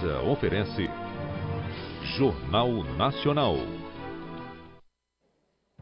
Empresa oferece Jornal Nacional.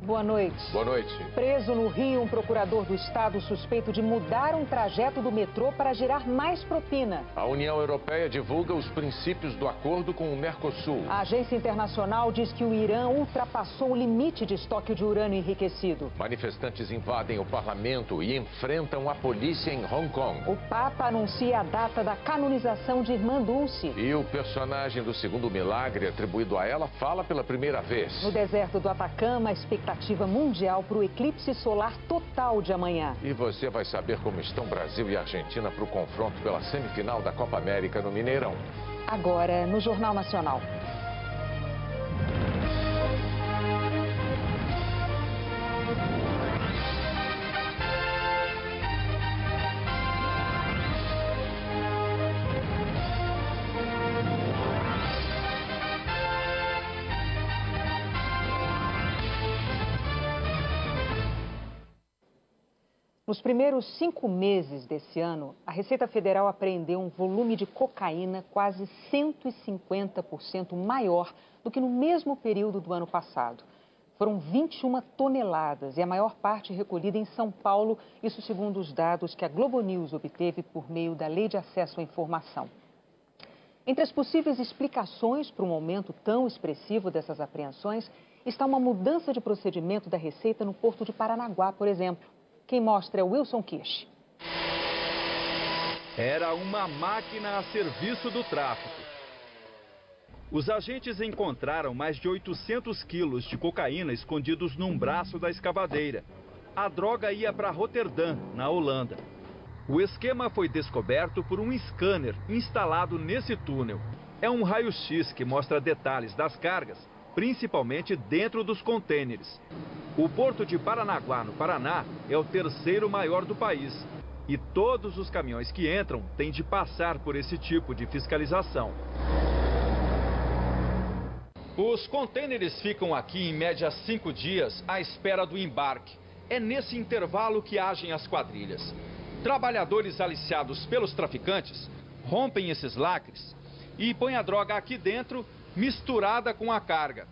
Boa noite. Boa noite. Preso no Rio, um procurador do Estado suspeito de mudar um trajeto do metrô para gerar mais propina. A União Europeia divulga os princípios do acordo com o Mercosul. A agência internacional diz que o Irã ultrapassou o limite de estoque de urânio enriquecido. Manifestantes invadem o parlamento e enfrentam a polícia em Hong Kong. O Papa anuncia a data da canonização de Irmã Dulce. E o personagem do segundo milagre atribuído a ela fala pela primeira vez. No deserto do Atacama, a expectativa mundial para o eclipse solar total de amanhã. E você vai saber como estão Brasil e Argentina para o confronto pela semifinal da Copa América no Mineirão. Agora, no Jornal Nacional. Nos primeiros 5 meses desse ano, a Receita Federal apreendeu um volume de cocaína quase 150% maior do que no mesmo período do ano passado. Foram 21 toneladas e a maior parte recolhida em São Paulo, isso segundo os dados que a Globo News obteve por meio da Lei de Acesso à Informação. Entre as possíveis explicações para um aumento tão expressivo dessas apreensões, está uma mudança de procedimento da Receita no Porto de Paranaguá, por exemplo. Quem mostra é o Wilson Kirsch. Era uma máquina a serviço do tráfico. Os agentes encontraram mais de 800 quilos de cocaína escondidos num braço da escavadeira. A droga ia para Roterdã, na Holanda. O esquema foi descoberto por um scanner instalado nesse túnel. É um raio-x que mostra detalhes das cargas, principalmente dentro dos contêineres. O Porto de Paranaguá, no Paraná, é o terceiro maior do país. E todos os caminhões que entram têm de passar por esse tipo de fiscalização. Os contêineres ficam aqui em média 5 dias à espera do embarque. É nesse intervalo que agem as quadrilhas. Trabalhadores aliciados pelos traficantes rompem esses lacres e põem a droga aqui dentro, misturada com a carga.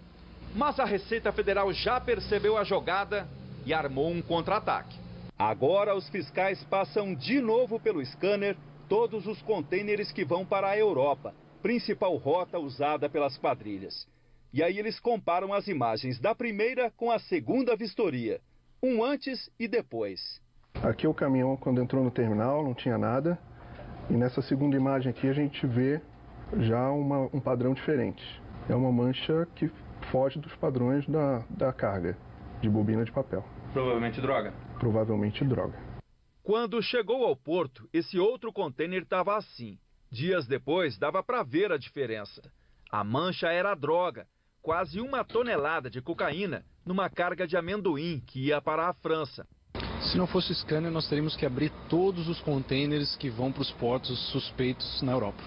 Mas a Receita Federal já percebeu a jogada e armou um contra-ataque. Agora os fiscais passam de novo pelo scanner todos os contêineres que vão para a Europa, principal rota usada pelas quadrilhas. E aí eles comparam as imagens da primeira com a segunda vistoria, um antes e depois. Aqui é o caminhão quando entrou no terminal, não tinha nada. E nessa segunda imagem aqui a gente vê já um padrão diferente. É uma mancha que foge dos padrões da carga de bobina de papel. Provavelmente droga. Provavelmente droga. Quando chegou ao porto, esse outro contêiner estava assim. Dias depois, dava para ver a diferença. A mancha era droga, quase 1 tonelada de cocaína numa carga de amendoim que ia para a França. Se não fosse o scanner, nós teríamos que abrir todos os contêineres que vão para os portos suspeitos na Europa.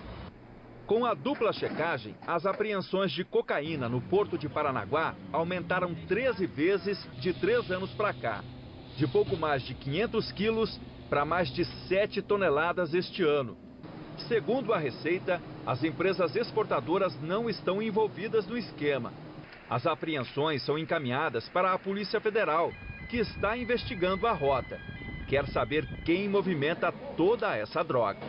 Com a dupla checagem, as apreensões de cocaína no Porto de Paranaguá aumentaram 13 vezes de 3 anos para cá. De pouco mais de 500 quilos para mais de 7 toneladas este ano. Segundo a Receita, as empresas exportadoras não estão envolvidas no esquema. As apreensões são encaminhadas para a Polícia Federal, que está investigando a rota. Quer saber quem movimenta toda essa droga.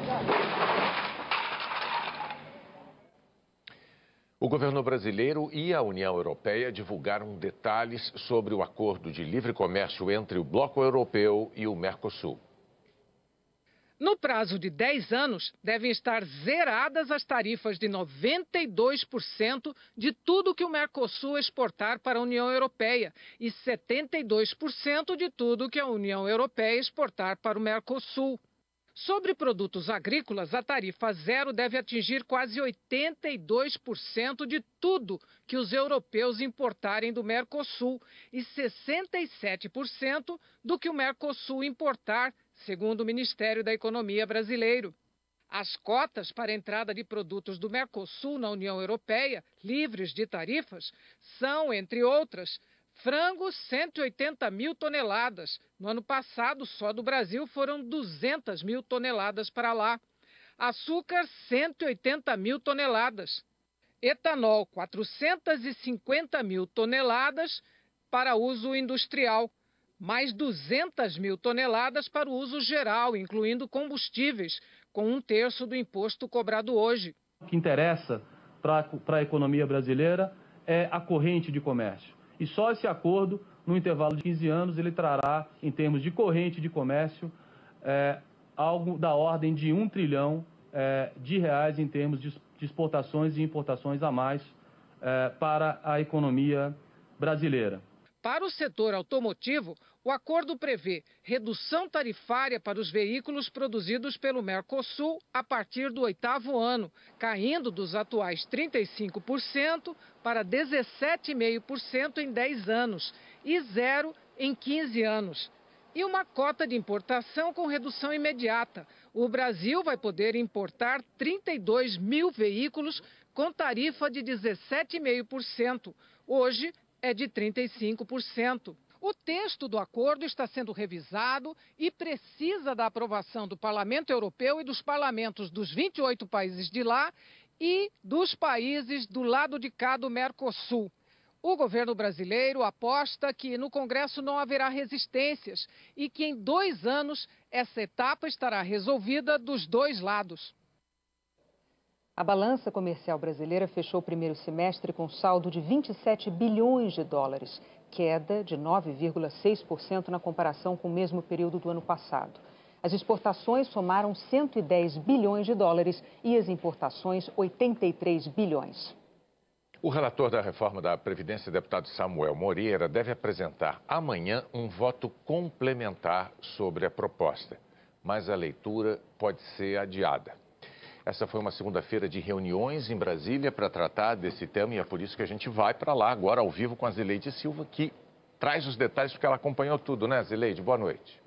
O governo brasileiro e a União Europeia divulgaram detalhes sobre o acordo de livre comércio entre o Bloco Europeu e o Mercosul. No prazo de 10 anos, devem estar zeradas as tarifas de 92% de tudo que o Mercosul exportar para a União Europeia e 72% de tudo que a União Europeia exportar para o Mercosul. Sobre produtos agrícolas, a tarifa zero deve atingir quase 82% de tudo que os europeus importarem do Mercosul e 67% do que o Mercosul importar, segundo o Ministério da Economia brasileiro. As cotas para a entrada de produtos do Mercosul na União Europeia, livres de tarifas, são, entre outras, frango, 180 mil toneladas. No ano passado, só do Brasil, foram 200 mil toneladas para lá. açúcar 180 mil toneladas, etanol 450 mil toneladas para uso industrial, mais 200 mil toneladas para o uso geral, incluindo combustíveis, com 1/3 do imposto cobrado hoje. O que interessa para a economia brasileira é a corrente de comércio. E só esse acordo, no intervalo de 15 anos, ele trará, em termos de corrente de comércio, algo da ordem de R$1 trilhão de reais em termos de exportações e importações a mais para a economia brasileira. Para o setor automotivo, o acordo prevê redução tarifária para os veículos produzidos pelo Mercosul a partir do 8º ano, caindo dos atuais 35% para 17,5% em 10 anos e 0% em 15 anos. E uma cota de importação com redução imediata. O Brasil vai poder importar 32 mil veículos com tarifa de 17,5%. Hoje é de 35%. O texto do acordo está sendo revisado e precisa da aprovação do Parlamento Europeu e dos parlamentos dos 28 países de lá e dos países do lado de cá do Mercosul. O governo brasileiro aposta que no Congresso não haverá resistências e que em 2 anos essa etapa estará resolvida dos dois lados. A balança comercial brasileira fechou o primeiro semestre com saldo de 27 bilhões de dólares, queda de 9,6% na comparação com o mesmo período do ano passado. As exportações somaram 110 bilhões de dólares e as importações 83 bilhões. O relator da reforma da Previdência, deputado Samuel Moreira, deve apresentar amanhã um voto complementar sobre a proposta, mas a leitura pode ser adiada. Essa foi uma segunda-feira de reuniões em Brasília para tratar desse tema e é por isso que a gente vai para lá agora ao vivo com a Zileide Silva, que traz os detalhes porque ela acompanhou tudo, né, Zileide? Boa noite.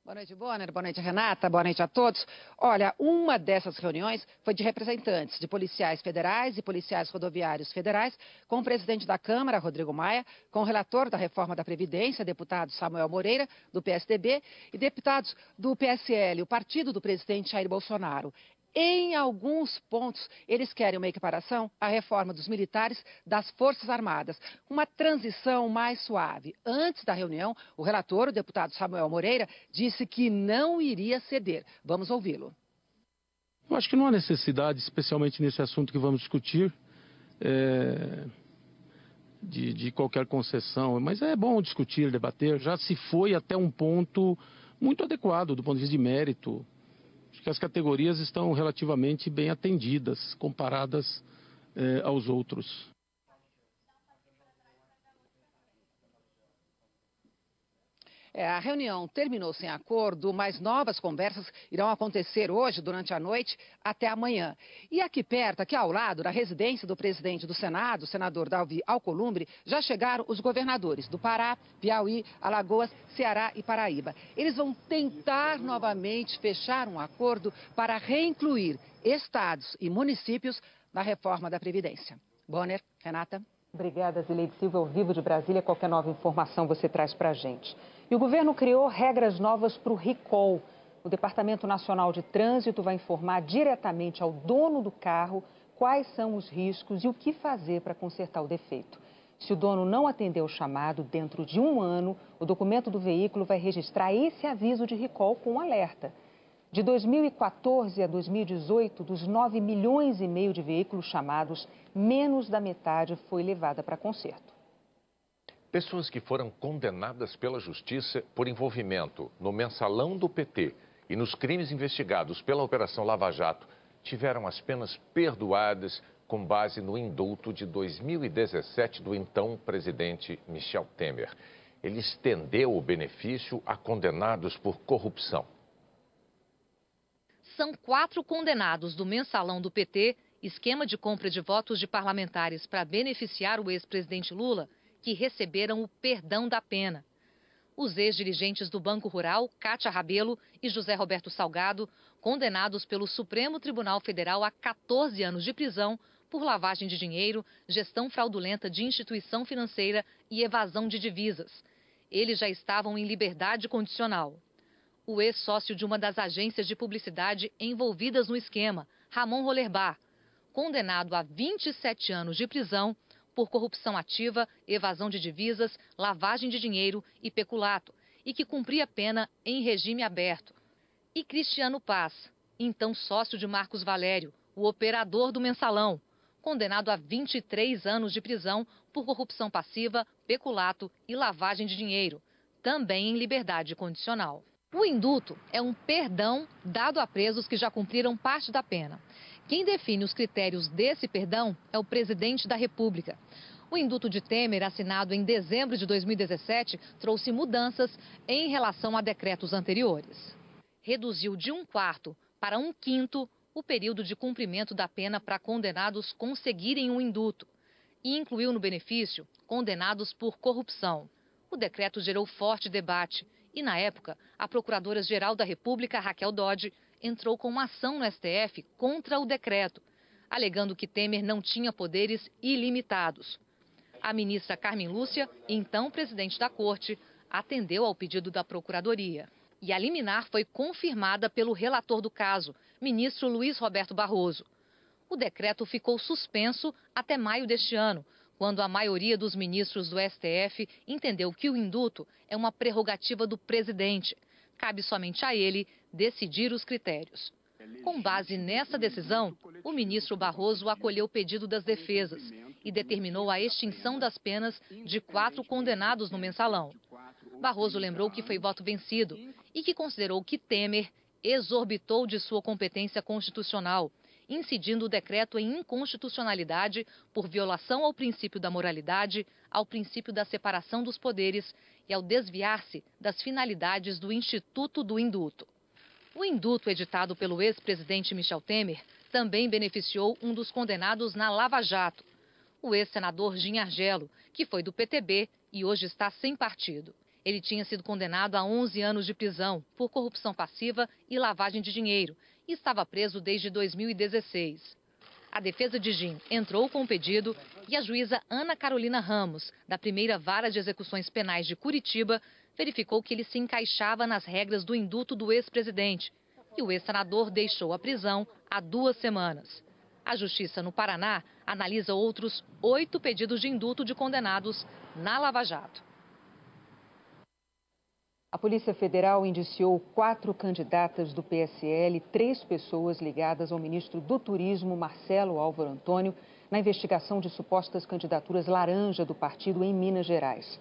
Boa noite, Bonner. Boa noite, Renata. Boa noite a todos. Olha, uma dessas reuniões foi de representantes de policiais federais e policiais rodoviários federais, com o presidente da Câmara, Rodrigo Maia, com o relator da reforma da Previdência, deputado Samuel Moreira, do PSDB, e deputados do PSL, o partido do presidente Jair Bolsonaro. Em alguns pontos, eles querem uma equiparação à reforma dos militares das Forças Armadas, uma transição mais suave. Antes da reunião, o relator, o deputado Samuel Moreira, disse que não iria ceder. Vamos ouvi-lo. Eu acho que não há necessidade, especialmente nesse assunto que vamos discutir, de qualquer concessão. Mas é bom discutir, debater. Já se foi até um ponto muito adequado do ponto de vista de mérito. Acho que as categorias estão relativamente bem atendidas, comparadas aos outros. A reunião terminou sem acordo, mas novas conversas irão acontecer hoje, durante a noite, até amanhã. E aqui perto, aqui ao lado, da residência do presidente do Senado, o senador Davi Alcolumbre, já chegaram os governadores do Pará, Piauí, Alagoas, Ceará e Paraíba. Eles vão tentar novamente fechar um acordo para reincluir estados e municípios na reforma da Previdência. Bonner, Renata. Obrigada, Zileide Silva, ao vivo de Brasília. Qualquer nova informação você traz para a gente. E o governo criou regras novas para o recall. O Departamento Nacional de Trânsito vai informar diretamente ao dono do carro quais são os riscos e o que fazer para consertar o defeito. Se o dono não atender o chamado dentro de 1 ano, o documento do veículo vai registrar esse aviso de recall com um alerta. De 2014 a 2018, dos 9,5 milhões de veículos chamados, menos da metade foi levada para conserto. Pessoas que foram condenadas pela Justiça por envolvimento no mensalão do PT e nos crimes investigados pela Operação Lava Jato tiveram as penas perdoadas com base no indulto de 2017 do então presidente Michel Temer. Ele estendeu o benefício a condenados por corrupção. São 4 condenados do mensalão do PT, esquema de compra de votos de parlamentares para beneficiar o ex-presidente Lula, que receberam o perdão da pena. Os ex-dirigentes do Banco Rural, Cátia Rabelo e José Roberto Salgado, condenados pelo Supremo Tribunal Federal a 14 anos de prisão por lavagem de dinheiro, gestão fraudulenta de instituição financeira e evasão de divisas. Eles já estavam em liberdade condicional. o ex-sócio de uma das agências de publicidade envolvidas no esquema, Ramon Rollerbar, condenado a 27 anos de prisão por corrupção ativa, evasão de divisas, lavagem de dinheiro e peculato, e que cumpria pena em regime aberto. E Cristiano Paz, então sócio de Marcos Valério, o operador do Mensalão, condenado a 23 anos de prisão por corrupção passiva, peculato e lavagem de dinheiro, também em liberdade condicional. O indulto é um perdão dado a presos que já cumpriram parte da pena. Quem define os critérios desse perdão é o presidente da República. O indulto de Temer, assinado em dezembro de 2017, trouxe mudanças em relação a decretos anteriores. Reduziu de 1/4 para 1/5 o período de cumprimento da pena para condenados conseguirem um indulto e incluiu no benefício condenados por corrupção. O decreto gerou forte debate e, na época, a Procuradora-Geral da República, Raquel Dodge, entrou com uma ação no STF contra o decreto, alegando que Temer não tinha poderes ilimitados. A ministra Carmen Lúcia, então presidente da Corte, atendeu ao pedido da Procuradoria. E a liminar foi confirmada pelo relator do caso, ministro Luiz Roberto Barroso. O decreto ficou suspenso até maio deste ano, quando a maioria dos ministros do STF entendeu que o indulto é uma prerrogativa do presidente. Cabe somente a ele decidir os critérios. Com base nessa decisão, o ministro Barroso acolheu o pedido das defesas e determinou a extinção das penas de 4 condenados no Mensalão. Barroso lembrou que foi voto vencido e que considerou que Temer exorbitou de sua competência constitucional, incidindo o decreto em inconstitucionalidade por violação ao princípio da moralidade, ao princípio da separação dos poderes e ao desviar-se das finalidades do Instituto do Indulto. O indulto editado pelo ex-presidente Michel Temer também beneficiou um dos condenados na Lava Jato, o ex-senador Gin Argelo, que foi do PTB e hoje está sem partido. Ele tinha sido condenado a 11 anos de prisão por corrupção passiva e lavagem de dinheiro e estava preso desde 2016. A defesa de Gin entrou com o pedido e a juíza Ana Carolina Ramos, da primeira Vara de Execuções Penais de Curitiba, verificou que ele se encaixava nas regras do indulto do ex-presidente e o ex-senador deixou a prisão há 2 semanas. A Justiça no Paraná analisa outros 8 pedidos de indulto de condenados na Lava Jato. A Polícia Federal indiciou 4 candidatas do PSL, 3 pessoas ligadas ao ministro do Turismo, Marcelo Álvaro Antônio, na investigação de supostas candidaturas laranja do partido em Minas Gerais.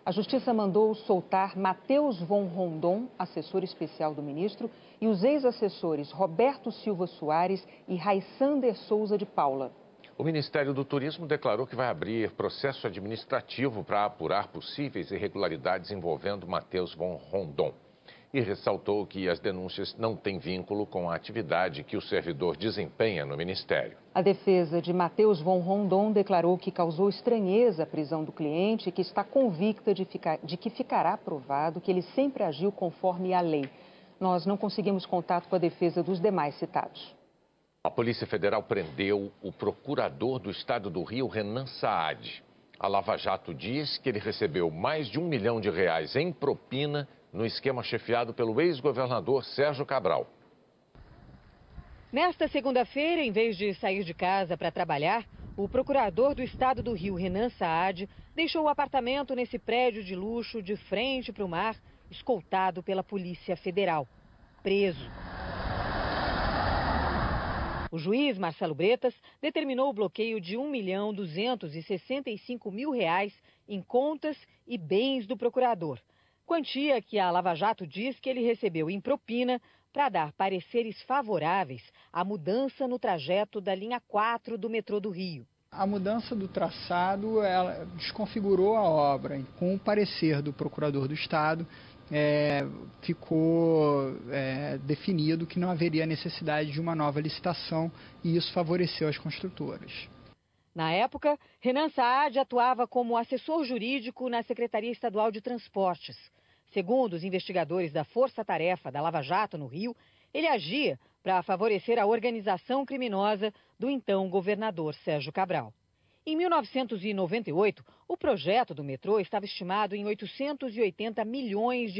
A Justiça mandou soltar Matheus von Rondon, assessor especial do ministro, e os ex-assessores Roberto Silva Soares e Raisander Souza de Paula. O Ministério do Turismo declarou que vai abrir processo administrativo para apurar possíveis irregularidades envolvendo Matheus von Rondon. E ressaltou que as denúncias não têm vínculo com a atividade que o servidor desempenha no Ministério. A defesa de Matheus von Rondon declarou que causou estranheza a prisão do cliente e que está convicta de que ficará provado que ele sempre agiu conforme a lei. Nós não conseguimos contato com a defesa dos demais citados. A Polícia Federal prendeu o procurador do estado do Rio, Renan Saad. A Lava Jato diz que ele recebeu mais de R$1 milhão em propina no esquema chefiado pelo ex-governador Sérgio Cabral. Nesta segunda-feira, em vez de sair de casa para trabalhar, o procurador do estado do Rio, Renan Saad, deixou o apartamento nesse prédio de luxo de frente para o mar, escoltado pela Polícia Federal. Preso. O juiz Marcelo Bretas determinou o bloqueio de R$1.265.000 em contas e bens do procurador. Quantia que a Lava Jato diz que ele recebeu em propina para dar pareceres favoráveis à mudança no trajeto da linha 4 do metrô do Rio. A mudança do traçado ela desconfigurou a obra. Com o parecer do procurador do Estado, ficou definido que não haveria necessidade de uma nova licitação e isso favoreceu as construtoras. Na época, Renan Saad atuava como assessor jurídico na Secretaria Estadual de Transportes. Segundo os investigadores da Força Tarefa da Lava Jato no Rio, ele agia para favorecer a organização criminosa do então governador Sérgio Cabral. Em 1998, o projeto do metrô estava estimado em R$880 milhões.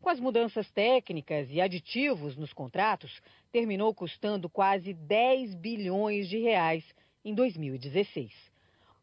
Com as mudanças técnicas e aditivos nos contratos, terminou custando quase 10 bilhões de reais em 2016.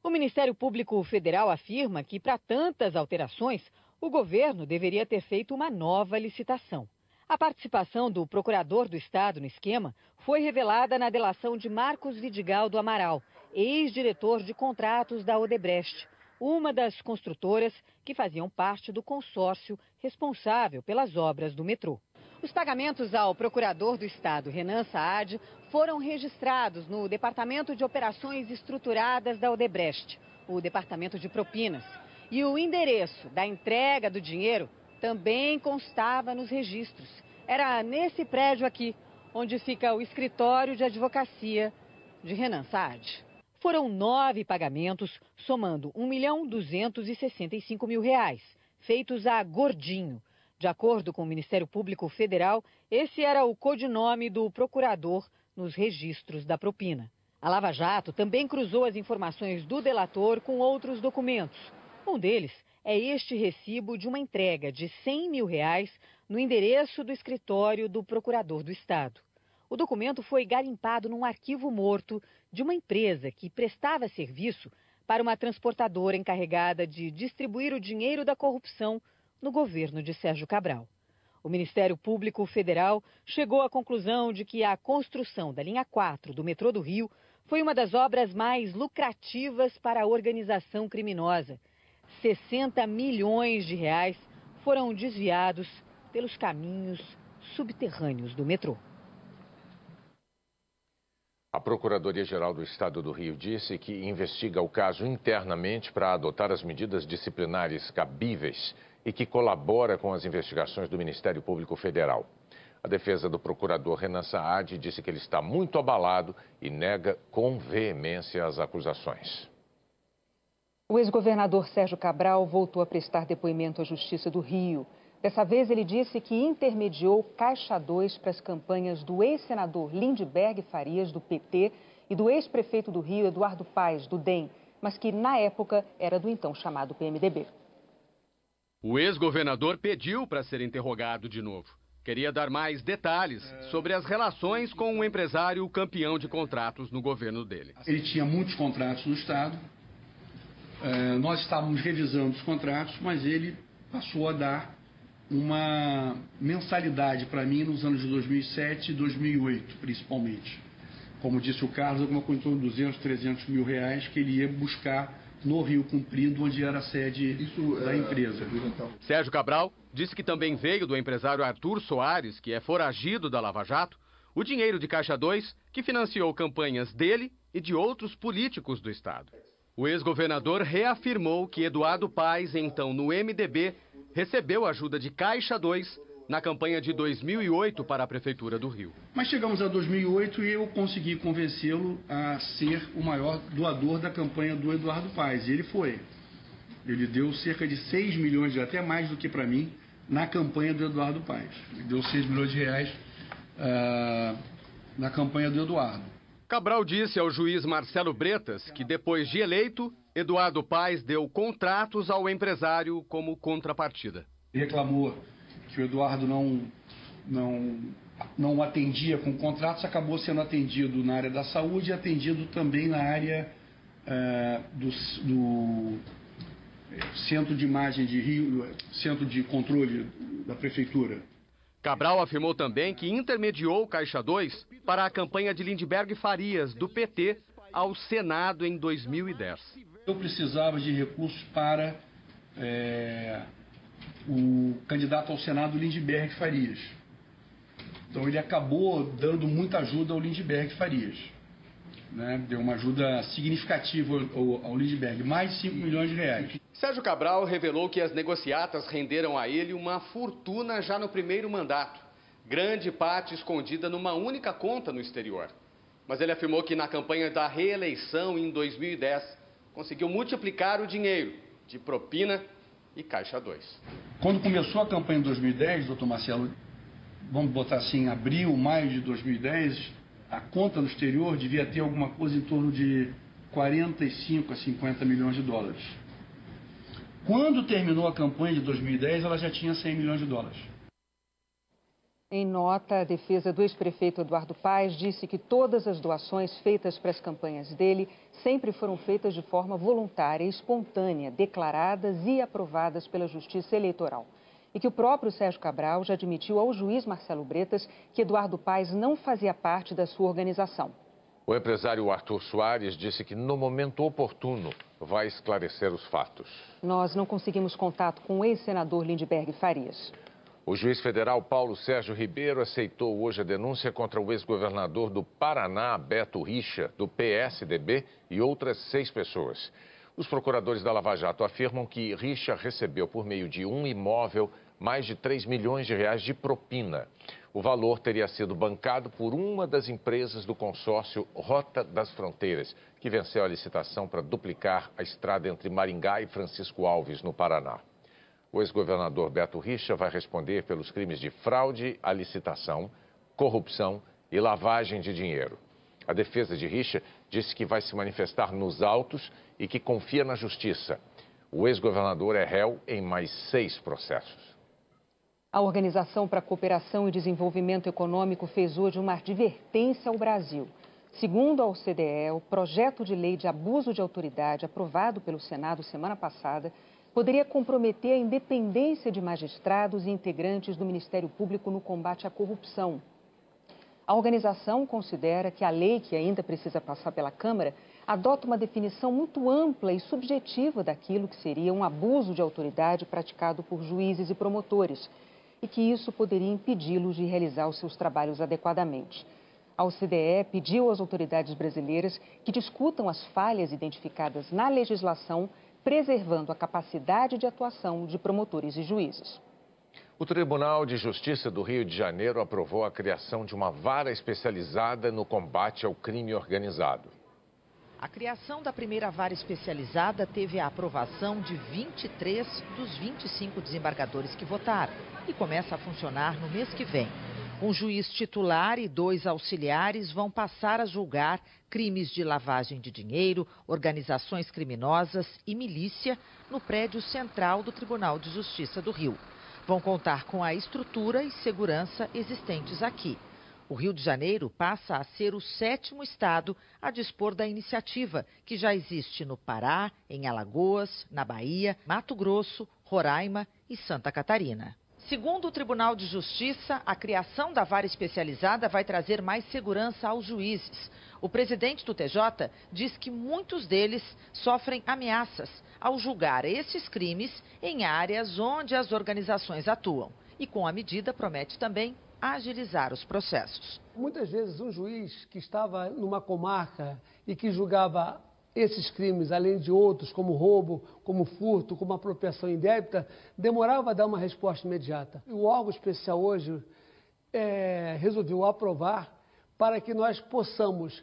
O Ministério Público Federal afirma que, para tantas alterações, o governo deveria ter feito uma nova licitação. A participação do procurador do Estado no esquema foi revelada na delação de Marcos Vidigal do Amaral, ex-diretor de contratos da Odebrecht, uma das construtoras que faziam parte do consórcio responsável pelas obras do metrô. Os pagamentos ao procurador do Estado, Renan Saad, foram registrados no Departamento de Operações Estruturadas da Odebrecht, o Departamento de Propinas. E o endereço da entrega do dinheiro também constava nos registros. Era nesse prédio aqui, onde fica o escritório de advocacia de Renan Saad. Foram 9 pagamentos, somando R$ 1.265.000, feitos a Gordinho. De acordo com o Ministério Público Federal, esse era o codinome do procurador nos registros da propina. A Lava Jato também cruzou as informações do delator com outros documentos. Um deles é este recibo de uma entrega de R$ 100 mil no endereço do escritório do procurador do Estado. O documento foi garimpado num arquivo morto de uma empresa que prestava serviço para uma transportadora encarregada de distribuir o dinheiro da corrupção no governo de Sérgio Cabral. O Ministério Público Federal chegou à conclusão de que a construção da linha 4 do metrô do Rio foi uma das obras mais lucrativas para a organização criminosa. 60 milhões de reais foram desviados pelos caminhos subterrâneos do metrô. A Procuradoria-Geral do Estado do Rio disse que investiga o caso internamente para adotar as medidas disciplinares cabíveis e que colabora com as investigações do Ministério Público Federal. A defesa do procurador Renan Saad disse que ele está muito abalado e nega com veemência as acusações. O ex-governador Sérgio Cabral voltou a prestar depoimento à Justiça do Rio. Dessa vez, ele disse que intermediou Caixa 2 para as campanhas do ex-senador Lindbergh Farias, do PT, e do ex-prefeito do Rio, Eduardo Paes, do DEM, mas que, na época, era do então chamado PMDB. O ex-governador pediu para ser interrogado de novo. Queria dar mais detalhes sobre as relações com um empresário campeão de contratos no governo dele. Ele tinha muitos contratos no Estado. Nós estávamos revisando os contratos, mas ele passou a dar uma mensalidade para mim nos anos de 2007 e 2008, principalmente. Como disse o Carlos, alguma coisa em torno de 200, 300 mil reais que ele ia buscar no Rio Comprido, onde era a sede da empresa. Sérgio Cabral disse que também veio do empresário Arthur Soares, que é foragido da Lava Jato, o dinheiro de Caixa 2 que financiou campanhas dele e de outros políticos do Estado. O ex-governador reafirmou que Eduardo Paes, então no MDB, recebeu ajuda de Caixa 2 na campanha de 2008 para a Prefeitura do Rio. Mas chegamos a 2008 e eu consegui convencê-lo a ser o maior doador da campanha do Eduardo Paes. E ele foi. Ele deu cerca de 6 milhões, até mais do que para mim, na campanha do Eduardo Paes. Ele deu 6 milhões de reais na campanha do Eduardo. Cabral disse ao juiz Marcelo Bretas que, depois de eleito, Eduardo Paes deu contratos ao empresário como contrapartida. Ele reclamou que o Eduardo não atendia com contratos, acabou sendo atendido na área da saúde e atendido também na área do Centro de Imagem de Rio, Centro de Controle da Prefeitura. Cabral afirmou também que intermediou Caixa 2 para a campanha de Lindbergh Farias, do PT, ao Senado em 2010. Eu precisava de recursos para o candidato ao Senado, Lindbergh Farias. Então ele acabou dando muita ajuda ao Lindbergh Farias. Deu uma ajuda significativa ao Lindbergh, mais de 5 milhões de reais. Sérgio Cabral revelou que as negociatas renderam a ele uma fortuna já no primeiro mandato. Grande parte escondida numa única conta no exterior. Mas ele afirmou que na campanha da reeleição em 2010, conseguiu multiplicar o dinheiro de propina e Caixa 2. Quando começou a campanha em 2010, doutor Marcelo, vamos botar assim, abril, maio de 2010, a conta no exterior devia ter alguma coisa em torno de 45 a 50 milhões de dólares. Quando terminou a campanha de 2010, ela já tinha 100 milhões de dólares. Em nota, a defesa do ex-prefeito Eduardo Paes disse que todas as doações feitas para as campanhas dele sempre foram feitas de forma voluntária e espontânea, declaradas e aprovadas pela Justiça Eleitoral. E que o próprio Sérgio Cabral já admitiu ao juiz Marcelo Bretas que Eduardo Paes não fazia parte da sua organização. O empresário Arthur Soares disse que no momento oportuno vai esclarecer os fatos. Nós não conseguimos contato com o ex-senador Lindbergh Farias. O juiz federal Paulo Sérgio Ribeiro aceitou hoje a denúncia contra o ex-governador do Paraná, Beto Richa, do PSDB, e outras 6 pessoas. Os procuradores da Lava Jato afirmam que Richa recebeu, por meio de um imóvel, mais de 3 milhões de reais de propina. O valor teria sido bancado por uma das empresas do consórcio Rota das Fronteiras, que venceu a licitação para duplicar a estrada entre Maringá e Francisco Alves, no Paraná. O ex-governador Beto Richa vai responder pelos crimes de fraude à licitação, corrupção e lavagem de dinheiro. A defesa de Richa disse que vai se manifestar nos autos e que confia na justiça. O ex-governador é réu em mais 6 processos. A Organização para a Cooperação e Desenvolvimento Econômico fez hoje uma advertência ao Brasil. Segundo a OCDE, o projeto de lei de abuso de autoridade aprovado pelo Senado semana passada poderia comprometer a independência de magistrados e integrantes do Ministério Público no combate à corrupção. A organização considera que a lei, que ainda precisa passar pela Câmara, adota uma definição muito ampla e subjetiva daquilo que seria um abuso de autoridade praticado por juízes e promotores, e que isso poderia impedi-los de realizar os seus trabalhos adequadamente. A OCDE pediu às autoridades brasileiras que discutam as falhas identificadas na legislação, preservando a capacidade de atuação de promotores e juízes. O Tribunal de Justiça do Rio de Janeiro aprovou a criação de uma vara especializada no combate ao crime organizado. A criação da primeira vara especializada teve a aprovação de 23 dos 25 desembargadores que votaram e começa a funcionar no mês que vem. Um juiz titular e 2 auxiliares vão passar a julgar crimes de lavagem de dinheiro, organizações criminosas e milícia no prédio central do Tribunal de Justiça do Rio. Vão contar com a estrutura e segurança existentes aqui. O Rio de Janeiro passa a ser o 7º estado a dispor da iniciativa, que já existe no Pará, em Alagoas, na Bahia, Mato Grosso, Roraima e Santa Catarina. Segundo o Tribunal de Justiça, a criação da vara especializada vai trazer mais segurança aos juízes. O presidente do TJ diz que muitos deles sofrem ameaças ao julgar esses crimes em áreas onde as organizações atuam. E com a medida promete também agilizar os processos. Muitas vezes um juiz que estava numa comarca e que julgava esses crimes, além de outros, como roubo, como furto, como apropriação indébita, demorava a dar uma resposta imediata. O órgão especial hoje resolveu aprovar para que nós possamos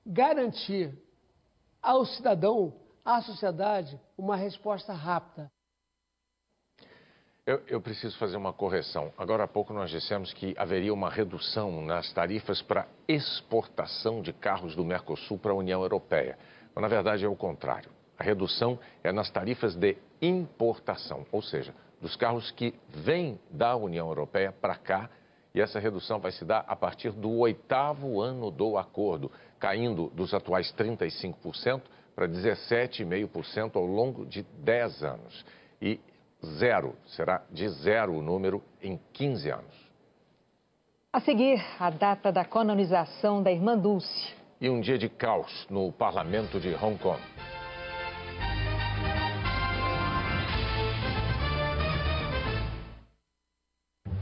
garantir ao cidadão, à sociedade, uma resposta rápida. Eu preciso fazer uma correção. Agora há pouco nós dissemos que haveria uma redução nas tarifas para exportação de carros do Mercosul para a União Europeia. Mas, na verdade, é o contrário. A redução é nas tarifas de importação, ou seja, dos carros que vêm da União Europeia para cá. E essa redução vai se dar a partir do 8º ano do acordo, caindo dos atuais 35% para 17,5% ao longo de 10 anos. E será de 0 o número em 15 anos. A seguir, a data da canonização da Irmã Dulce. E um dia de caos no parlamento de Hong Kong.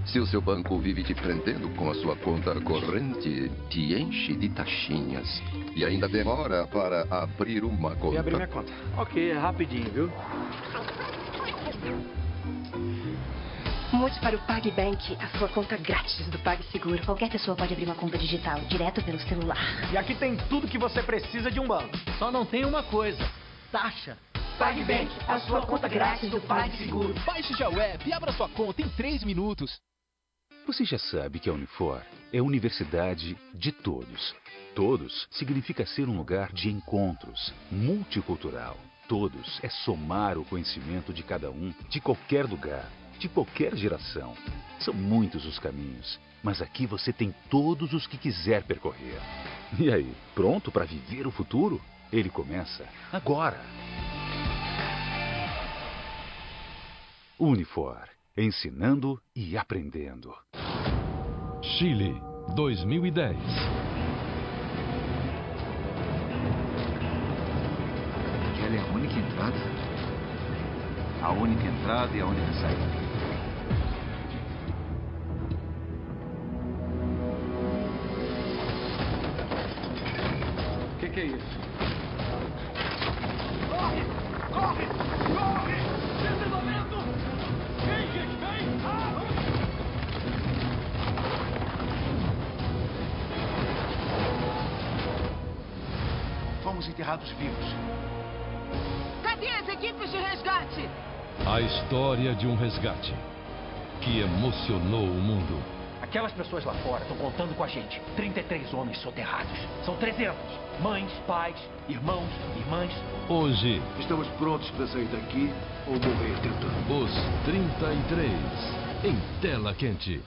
Se o seu banco vive te prendendo com a sua conta corrente, te enche de taxinhas e ainda demora para abrir uma conta. E abrir minha conta. Ok, é rapidinho, viu? Mude para o PagBank, a sua conta grátis do PagSeguro. Qualquer pessoa pode abrir uma conta digital, direto pelo celular. E aqui tem tudo que você precisa de um banco. Só não tem uma coisa: taxa. PagBank, a sua conta grátis do PagSeguro. Baixe já o app e abra sua conta em 3 minutos. Você já sabe que a Unifor é a universidade de todos. Todos significa ser um lugar de encontros, multicultural. Todos é somar o conhecimento de cada um, de qualquer lugar, de qualquer geração. São muitos os caminhos, Mas aqui você tem todos os que quiser percorrer. E aí, pronto para viver o futuro? Ele começa agora. Unifor, ensinando e aprendendo. Chile, 2010. Aquela é a única entrada? A única entrada e a única saída. O que é isso? Corre! Corre! Corre! Deslizamento! Vem, gente, vem! Fomos enterrados vivos. Cadê as equipes de resgate? A história de um resgate que emocionou o mundo. Aquelas pessoas lá fora estão contando com a gente. 33 homens soterrados. São 300. Mães, pais, irmãos, irmãs. Hoje... Estamos prontos para sair daqui ou morrer tentando. Os 33 em tela quente.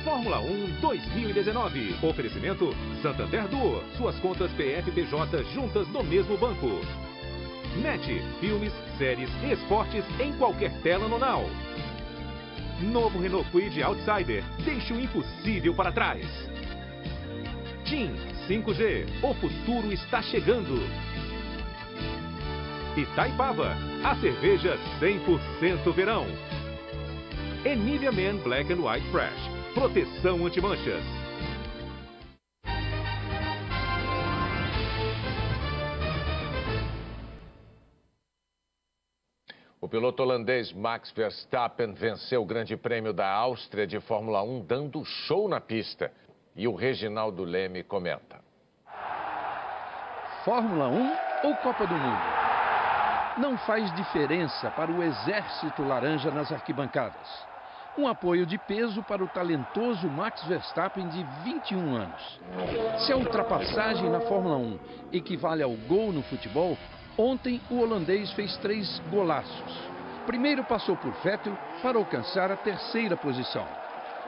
Fórmula 1 2019. Oferecimento Santander Duo. Suas contas PF-PJ juntas no mesmo banco. NET. Filmes, séries e esportes em qualquer tela no Now. Novo Renault Kwid Outsider. Deixe o impossível para trás. TIM 5G. O futuro está chegando. Itaipava. A cerveja 100% verão. Nivea Men Black and White Fresh. Proteção anti-manchas. O piloto holandês Max Verstappen venceu o Grande Prêmio da Áustria de Fórmula 1 dando show na pista. E o Reginaldo Leme comenta. Fórmula 1 ou Copa do Mundo? Não faz diferença para o exército laranja nas arquibancadas. Um apoio de peso para o talentoso Max Verstappen de 21 anos. Se a ultrapassagem na Fórmula 1 equivale ao gol no futebol, ontem o holandês fez 3 golaços. Primeiro passou por Vettel para alcançar a 3ª posição.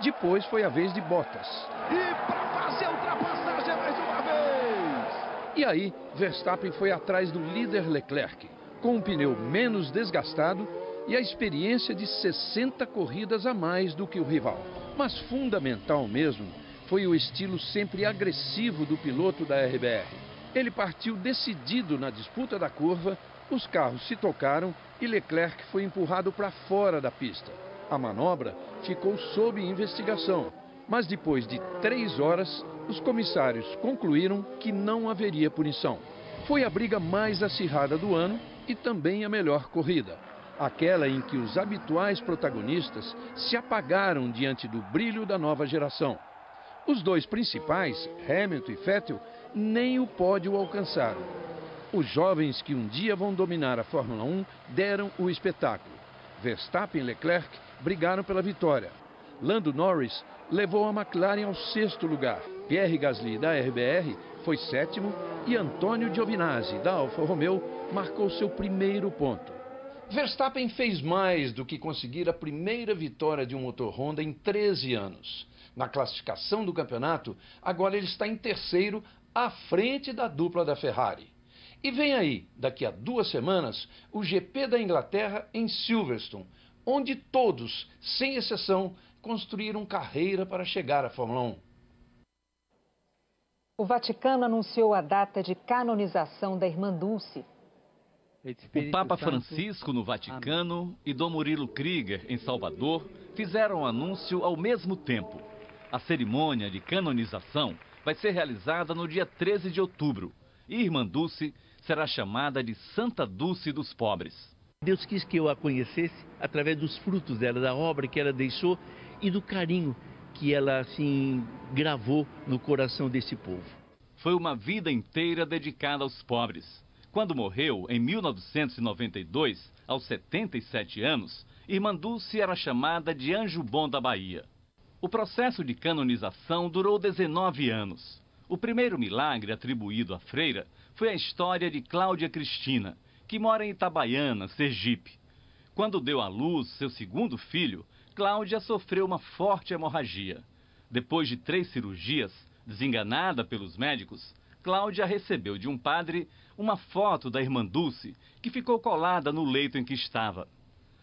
Depois foi a vez de Bottas. E para fazer a ultrapassagem mais uma vez! E aí, Verstappen foi atrás do líder Leclerc, com um pneu menos desgastado e a experiência de 60 corridas a mais do que o rival. Mas fundamental mesmo foi o estilo sempre agressivo do piloto da RBR. Ele partiu decidido na disputa da curva, os carros se tocaram e Leclerc foi empurrado para fora da pista. A manobra ficou sob investigação, mas depois de 3 horas, os comissários concluíram que não haveria punição. Foi a briga mais acirrada do ano e também a melhor corrida. Aquela em que os habituais protagonistas se apagaram diante do brilho da nova geração. Os 2 principais, Hamilton e Vettel, nem o pódio alcançaram. Os jovens que um dia vão dominar a Fórmula 1 deram o espetáculo. Verstappen e Leclerc brigaram pela vitória. Lando Norris levou a McLaren ao 6º lugar. Pierre Gasly, da RBR, foi 7º e Antonio Giovinazzi, da Alfa Romeo, marcou seu primeiro ponto. Verstappen fez mais do que conseguir a primeira vitória de um motor Honda em 13 anos. Na classificação do campeonato, agora ele está em 3º, à frente da dupla da Ferrari. E vem aí, daqui a 2 semanas, o GP da Inglaterra em Silverstone, onde todos, sem exceção, construíram carreira para chegar à Fórmula 1. O Vaticano anunciou a data de canonização da irmã Dulce. O Papa Francisco no Vaticano e Dom Murilo Krieger em Salvador fizeram o anúncio ao mesmo tempo. A cerimônia de canonização vai ser realizada no dia 13 de outubro e Irmã Dulce será chamada de Santa Dulce dos Pobres. Deus quis que eu a conhecesse através dos frutos dela, da obra que ela deixou e do carinho que ela assim gravou no coração desse povo. Foi uma vida inteira dedicada aos pobres. Quando morreu, em 1992, aos 77 anos, Irmã Dulce era chamada de Anjo Bom da Bahia. O processo de canonização durou 19 anos. O primeiro milagre atribuído à freira foi a história de Cláudia Cristina, que mora em Itabaiana, Sergipe. Quando deu à luz seu segundo filho, Cláudia sofreu uma forte hemorragia. Depois de 3 cirurgias, desenganada pelos médicos, Cláudia recebeu de um padre uma foto da irmã Dulce, que ficou colada no leito em que estava.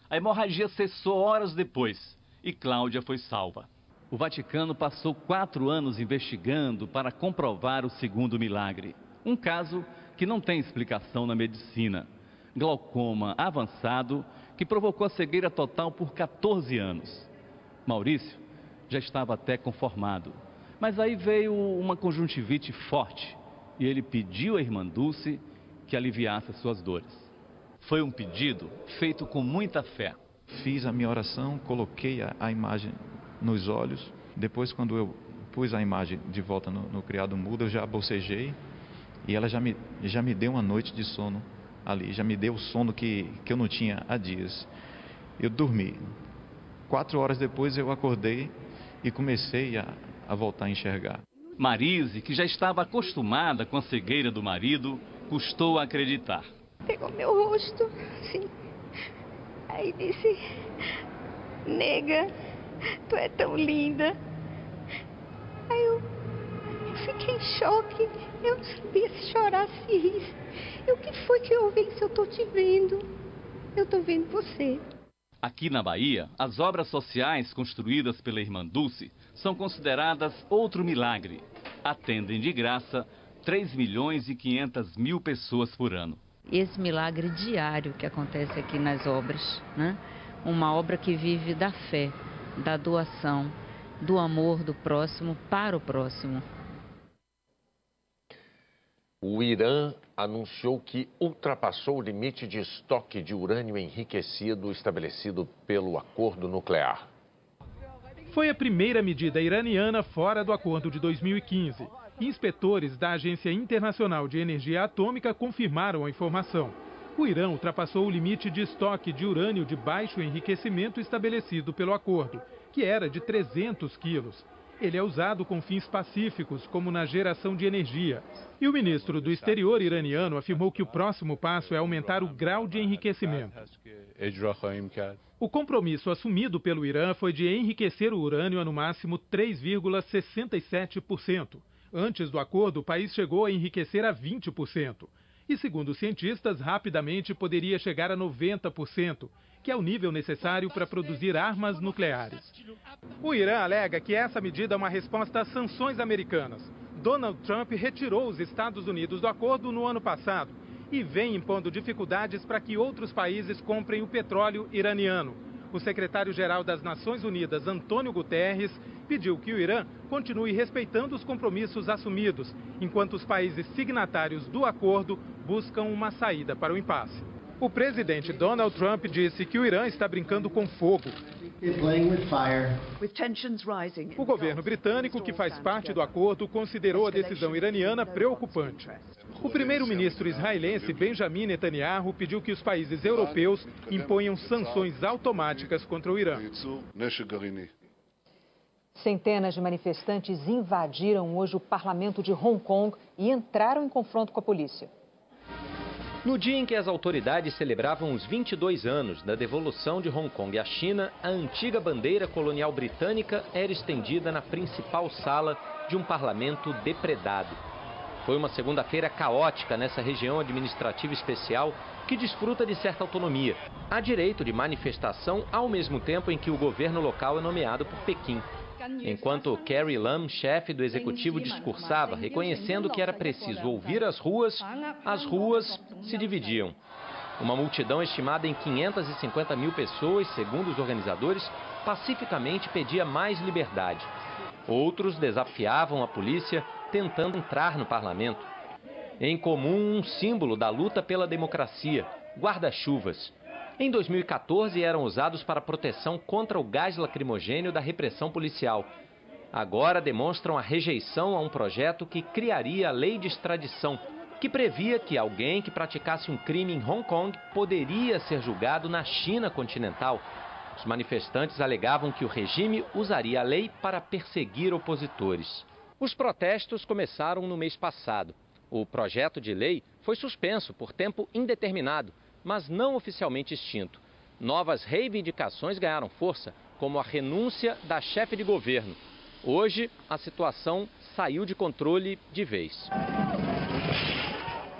A hemorragia cessou horas depois e Cláudia foi salva. O Vaticano passou 4 anos investigando para comprovar o segundo milagre. Um caso que não tem explicação na medicina. Glaucoma avançado que provocou a cegueira total por 14 anos. Maurício já estava até conformado, mas aí veio uma conjuntivite forte e ele pediu à irmã Dulce que aliviasse as suas dores. Foi um pedido feito com muita fé. Fiz a minha oração, coloquei a imagem nos olhos. Depois, quando eu pus a imagem de volta no criado mudo, eu já bocejei e ela já me deu uma noite de sono ali. Já me deu o sono que eu não tinha há dias. Eu dormi. 4 horas depois eu acordei e comecei a voltar a enxergar. Marise, que já estava acostumada com a cegueira do marido, custou acreditar. Pegou meu rosto, assim, aí disse: nega, tu é tão linda. Aí eu fiquei em choque, eu não sabia se chorar, se rir. O que foi que eu vi? Se eu tô te vendo, eu tô vendo você. Aqui na Bahia, as obras sociais construídas pela irmã Dulce são consideradas outro milagre. Atendem de graça 3.500.000 pessoas por ano. Esse milagre diário que acontece aqui nas obras, né? Uma obra que vive da fé, da doação, do amor do próximo para o próximo. O Irã anunciou que ultrapassou o limite de estoque de urânio enriquecido estabelecido pelo acordo nuclear. Foi a primeira medida iraniana fora do acordo de 2015. Inspetores da Agência Internacional de Energia Atômica confirmaram a informação. O Irã ultrapassou o limite de estoque de urânio de baixo enriquecimento estabelecido pelo acordo, que era de 300 quilos. Ele é usado com fins pacíficos, como na geração de energia. E o ministro do Exterior iraniano afirmou que o próximo passo é aumentar o grau de enriquecimento. O compromisso assumido pelo Irã foi de enriquecer o urânio a no máximo 3,67%. Antes do acordo, o país chegou a enriquecer a 20%. E, segundo os cientistas, rapidamente poderia chegar a 90%, que é o nível necessário para produzir armas nucleares. O Irã alega que essa medida é uma resposta às sanções americanas. Donald Trump retirou os Estados Unidos do acordo no ano passado e vem impondo dificuldades para que outros países comprem o petróleo iraniano. O secretário-geral das Nações Unidas, Antônio Guterres, pediu que o Irã continue respeitando os compromissos assumidos, enquanto os países signatários do acordo buscam uma saída para o impasse. O presidente Donald Trump disse que o Irã está brincando com fogo. O governo britânico, que faz parte do acordo, considerou a decisão iraniana preocupante. O primeiro-ministro israelense Benjamin Netanyahu pediu que os países europeus imponham sanções automáticas contra o Irã. Centenas de manifestantes invadiram hoje o parlamento de Hong Kong e entraram em confronto com a polícia. No dia em que as autoridades celebravam os 22 anos da devolução de Hong Kong à China, a antiga bandeira colonial britânica era estendida na principal sala de um parlamento depredado. Foi uma segunda-feira caótica nessa região administrativa especial que desfruta de certa autonomia. Há direito de manifestação ao mesmo tempo em que o governo local é nomeado por Pequim. Enquanto Carrie Lam, chefe do executivo, discursava, reconhecendo que era preciso ouvir as ruas se dividiam. Uma multidão estimada em 550 mil pessoas, segundo os organizadores, pacificamente pedia mais liberdade. Outros desafiavam a polícia, tentando entrar no parlamento. Em comum, um símbolo da luta pela democracia, guarda-chuvas. Em 2014, eram usados para proteção contra o gás lacrimogênio da repressão policial. Agora demonstram a rejeição a um projeto que criaria a lei de extradição, que previa que alguém que praticasse um crime em Hong Kong poderia ser julgado na China continental. Os manifestantes alegavam que o regime usaria a lei para perseguir opositores. Os protestos começaram no mês passado. O projeto de lei foi suspenso por tempo indeterminado, mas não oficialmente extinto. Novas reivindicações ganharam força, como a renúncia da chefe de governo. Hoje, a situação saiu de controle de vez.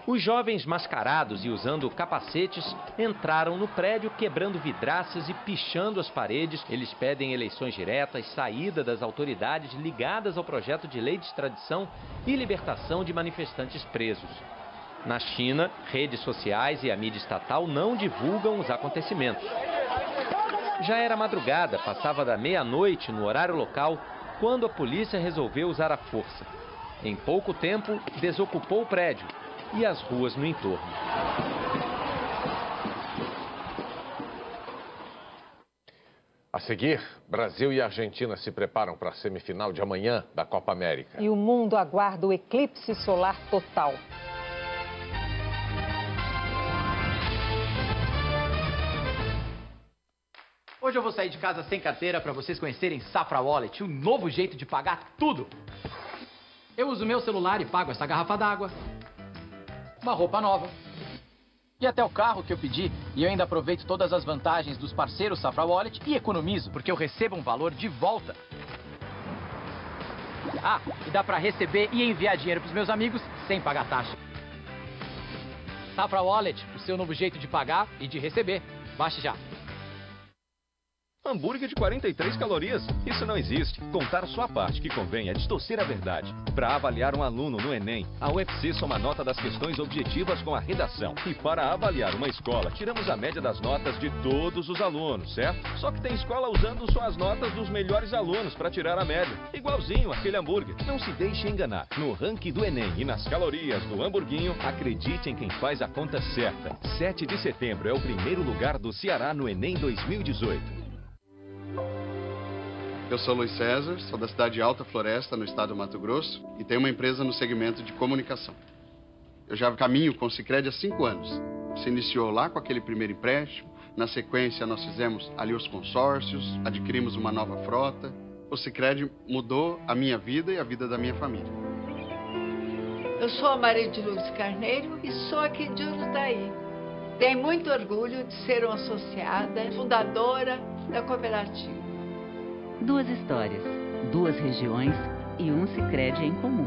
Os jovens mascarados e usando capacetes entraram no prédio quebrando vidraças e pichando as paredes. Eles pedem eleições diretas, saída das autoridades ligadas ao projeto de lei de extradição e libertação de manifestantes presos. Na China, redes sociais e a mídia estatal não divulgam os acontecimentos. Já era madrugada, passava da meia-noite no horário local, quando a polícia resolveu usar a força. Em pouco tempo, desocupou o prédio e as ruas no entorno. A seguir, Brasil e Argentina se preparam para a semifinal de amanhã da Copa América. E o mundo aguarda o eclipse solar total. Hoje eu vou sair de casa sem carteira para vocês conhecerem Safra Wallet, um novo jeito de pagar tudo. Eu uso meu celular e pago essa garrafa d'água, uma roupa nova e até o carro que eu pedi. E eu ainda aproveito todas as vantagens dos parceiros Safra Wallet e economizo, porque eu recebo um valor de volta. Ah, e dá para receber e enviar dinheiro para os meus amigos sem pagar taxa. Safra Wallet, o seu novo jeito de pagar e de receber. Baixe já. Hambúrguer de 43 calorias? Isso não existe. Contar sua parte que convém é distorcer a verdade. Para avaliar um aluno no Enem, a UFC soma a nota das questões objetivas com a redação. E para avaliar uma escola, tiramos a média das notas de todos os alunos, certo? Só que tem escola usando só as notas dos melhores alunos para tirar a média. Igualzinho aquele hambúrguer. Não se deixe enganar. No ranking do Enem e nas calorias do hamburguinho, acredite em quem faz a conta certa. 7 de setembro é o primeiro lugar do Ceará no Enem 2018. Eu sou Luiz César, sou da cidade de Alta Floresta, no estado do Mato Grosso, e tenho uma empresa no segmento de comunicação. Eu já caminho com o Sicredi há 5 anos. Se iniciou lá com aquele primeiro empréstimo, na sequência nós fizemos ali os consórcios, adquirimos uma nova frota. O Sicredi mudou a minha vida e a vida da minha família. Eu sou a Maria de Lourdes Carneiro e sou aqui de Urutaí. Tenho muito orgulho de ser uma associada, fundadora da cooperativa. 2 histórias, 2 regiões e um Sicredi em comum.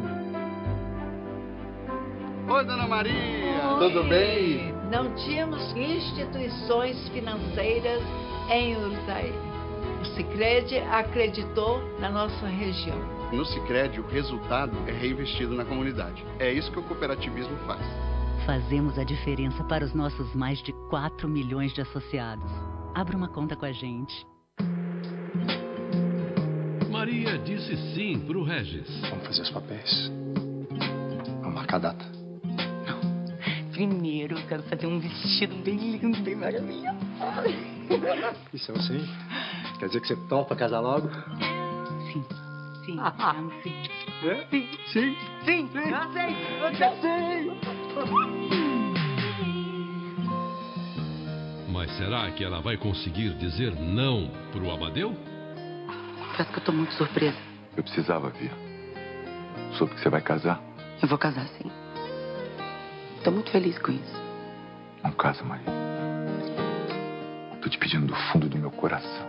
Oi, Dona Maria! Oi. Tudo bem? Não tínhamos instituições financeiras em Urutaí. O Sicredi acreditou na nossa região. No Sicredi, o resultado é reinvestido na comunidade. É isso que o cooperativismo faz. Fazemos a diferença para os nossos mais de 4 milhões de associados. Abra uma conta com a gente. Maria disse sim pro Regis. Vamos fazer os papéis. Vamos marcar a data. Primeiro, eu quero fazer um vestido bem lindo, bem maravilhoso. Isso é assim? Quer dizer que você topa casar logo? Sim. Sim. Sim. É? Sim. Sim. Sim. Eu sei. Mas será que ela vai conseguir dizer não pro Amadeu? Parece que eu tô muito surpresa. Eu precisava ver. Soube que você vai casar? Eu vou casar, sim. Tô muito feliz com isso. Não casa, Maria. Tô te pedindo do fundo do meu coração.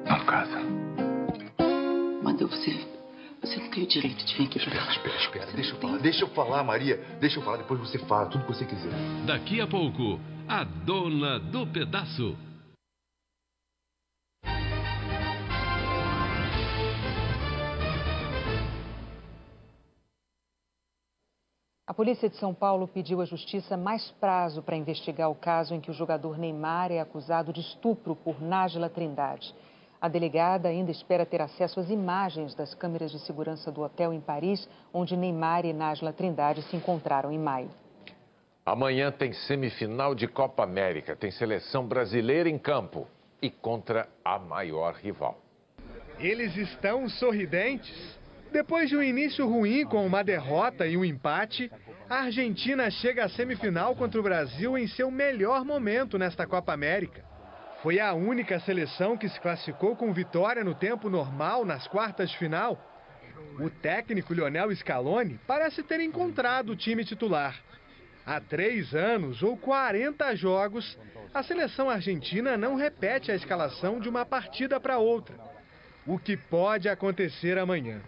Não casa. Amadeu, você não tem o direito de vir aqui pra cá. Espera. Deixa eu falar, Maria. Deixa eu falar, depois você fala tudo que você quiser. Daqui a pouco, a dona do pedaço. A polícia de São Paulo pediu à justiça mais prazo para investigar o caso em que o jogador Neymar é acusado de estupro por Nájila Trindade. A delegada ainda espera ter acesso às imagens das câmeras de segurança do hotel em Paris, onde Neymar e Nájila Trindade se encontraram em maio. Amanhã tem semifinal de Copa América, tem seleção brasileira em campo e contra a maior rival. Eles estão sorridentes? Depois de um início ruim com uma derrota e um empate, a Argentina chega à semifinal contra o Brasil em seu melhor momento nesta Copa América. Foi a única seleção que se classificou com vitória no tempo normal nas quartas de final. O técnico Lionel Scaloni parece ter encontrado o time titular. Há 3 anos ou 40 jogos, a seleção argentina não repete a escalação de uma partida para outra. O que pode acontecer amanhã?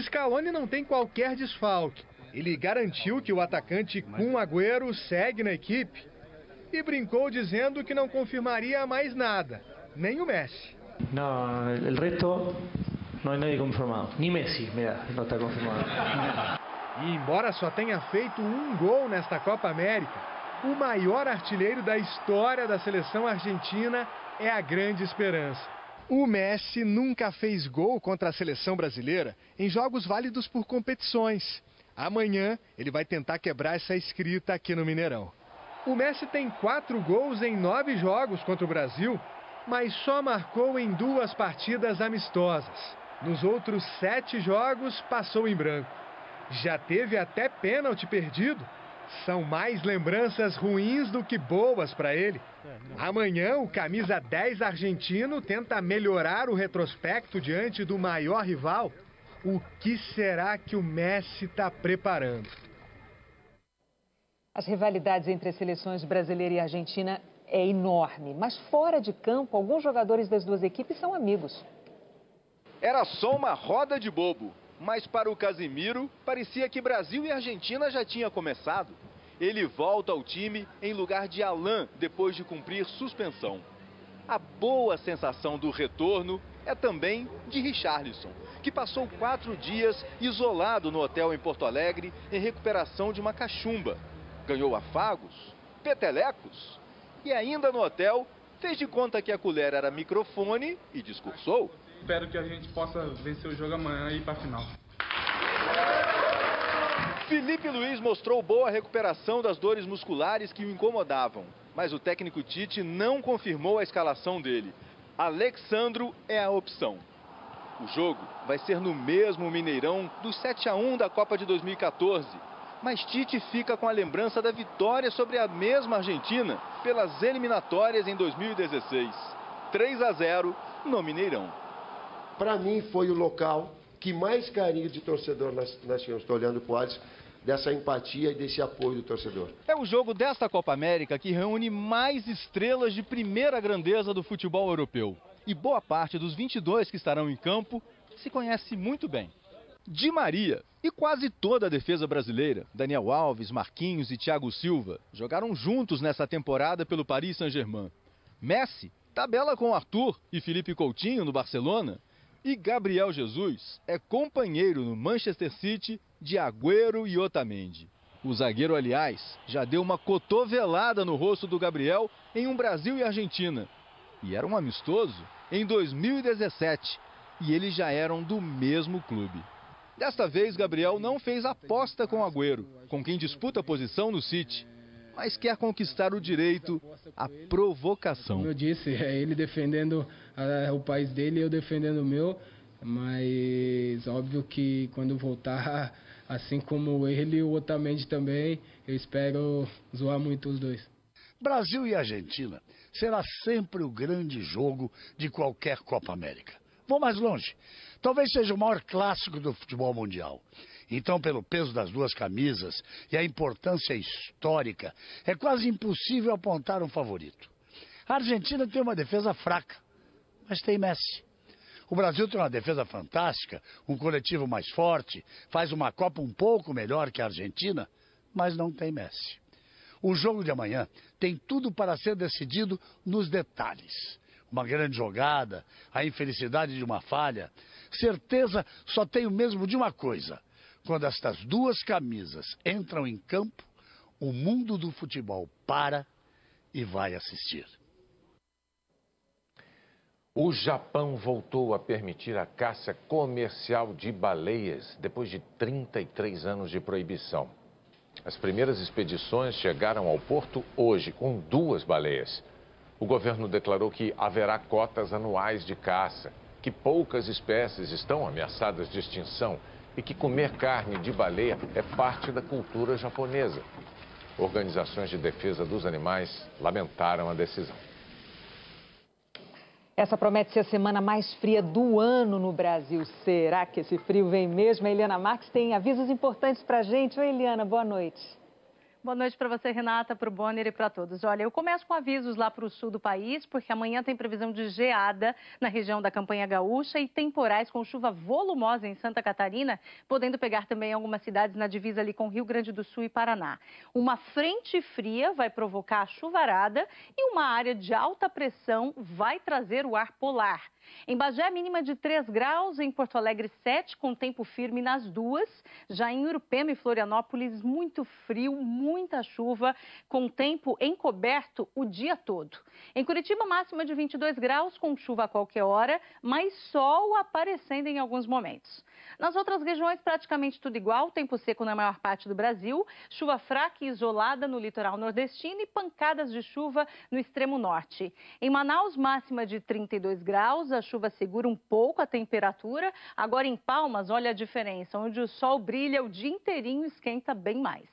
Scaloni não tem qualquer desfalque. Ele garantiu que o atacante Kun Agüero segue na equipe e brincou dizendo que não confirmaria mais nada, nem o Messi. Não, o resto não há ninguém confirmado. Nem Messi, mira, não está confirmado. E embora só tenha feito 1 gol nesta Copa América, o maior artilheiro da história da seleção argentina é a grande esperança. O Messi nunca fez gol contra a seleção brasileira em jogos válidos por competições. Amanhã ele vai tentar quebrar essa escrita aqui no Mineirão. O Messi tem 4 gols em 9 jogos contra o Brasil, mas só marcou em 2 partidas amistosas. Nos outros 7 jogos passou em branco. Já teve até pênalti perdido. São mais lembranças ruins do que boas para ele. Amanhã, o camisa 10 argentino tenta melhorar o retrospecto diante do maior rival. O que será que o Messi está preparando? As rivalidades entre as seleções brasileira e argentina é enorme, mas fora de campo, alguns jogadores das duas equipes são amigos. Era só uma roda de bobo. Mas para o Casimiro, parecia que Brasil e Argentina já tinha começado. Ele volta ao time em lugar de Alain depois de cumprir suspensão. A boa sensação do retorno é também de Richarlison, que passou 4 dias isolado no hotel em Porto Alegre em recuperação de uma cachumba. Ganhou afagos, petelecos e ainda no hotel fez de conta que a colher era microfone e discursou. Espero que a gente possa vencer o jogo amanhã e ir para a final. Felipe Luiz mostrou boa recuperação das dores musculares que o incomodavam, mas o técnico Tite não confirmou a escalação dele. Alexandro é a opção. O jogo vai ser no mesmo Mineirão do 7-1 da Copa de 2014, mas Tite fica com a lembrança da vitória sobre a mesma Argentina pelas eliminatórias em 2016. 3-0 no Mineirão. Para mim, foi o local que mais carinho de torcedor nós tínhamos. Estou olhando para o Alisson, dessa empatia e desse apoio do torcedor. É o jogo desta Copa América que reúne mais estrelas de primeira grandeza do futebol europeu. E boa parte dos 22 que estarão em campo se conhece muito bem. Di Maria e quase toda a defesa brasileira, Daniel Alves, Marquinhos e Thiago Silva, jogaram juntos nessa temporada pelo Paris Saint-Germain. Messi tabela com Arthur e Felipe Coutinho no Barcelona. E Gabriel Jesus é companheiro no Manchester City de Agüero e Otamendi. O zagueiro, aliás, já deu uma cotovelada no rosto do Gabriel em um Brasil e Argentina. E era um amistoso em 2017. E eles já eram do mesmo clube. Desta vez, Gabriel não fez aposta com Agüero, com quem disputa a posição no City, mas quer conquistar o direito à provocação. Como eu disse, é ele defendendo o país dele e eu defendendo o meu, mas óbvio que quando voltar, assim como ele e o Otamendi também, eu espero zoar muito os dois. Brasil e Argentina será sempre o grande jogo de qualquer Copa América. Vou mais longe. Talvez seja o maior clássico do futebol mundial. Então, pelo peso das duas camisas e a importância histórica, é quase impossível apontar um favorito. A Argentina tem uma defesa fraca, mas tem Messi. O Brasil tem uma defesa fantástica, um coletivo mais forte, faz uma Copa um pouco melhor que a Argentina, mas não tem Messi. O jogo de amanhã tem tudo para ser decidido nos detalhes. Uma grande jogada, a infelicidade de uma falha. Certeza só tenho mesmo de uma coisa. Quando estas duas camisas entram em campo, o mundo do futebol para e vai assistir. O Japão voltou a permitir a caça comercial de baleias depois de 33 anos de proibição. As primeiras expedições chegaram ao porto hoje com 2 baleias. O governo declarou que haverá cotas anuais de caça, que poucas espécies estão ameaçadas de extinção e que comer carne de baleia é parte da cultura japonesa. Organizações de defesa dos animais lamentaram a decisão. Essa promete ser a semana mais fria do ano no Brasil. Será que esse frio vem mesmo? A Eliana Marques tem avisos importantes para a gente. Oi, Eliana, boa noite. Boa noite para você, Renata, para o Bonner e para todos. Olha, eu começo com avisos lá para o sul do país, porque amanhã tem previsão de geada na região da Campanha Gaúcha e temporais com chuva volumosa em Santa Catarina, podendo pegar também algumas cidades na divisa ali com Rio Grande do Sul e Paraná. Uma frente fria vai provocar a chuvarada e uma área de alta pressão vai trazer o ar polar. Em Bagé, mínima de 3 graus, em Porto Alegre 7, com tempo firme nas duas. Já em Urupema e Florianópolis, muito frio, muita chuva, com tempo encoberto o dia todo. Em Curitiba, máxima de 22 graus, com chuva a qualquer hora, mas sol aparecendo em alguns momentos. Nas outras regiões, praticamente tudo igual, tempo seco na maior parte do Brasil, chuva fraca e isolada no litoral nordestino e pancadas de chuva no extremo norte. Em Manaus, máxima de 32 graus, a chuva segura um pouco a temperatura. Agora em Palmas, olha a diferença, onde o sol brilha o dia inteirinho, esquenta bem mais.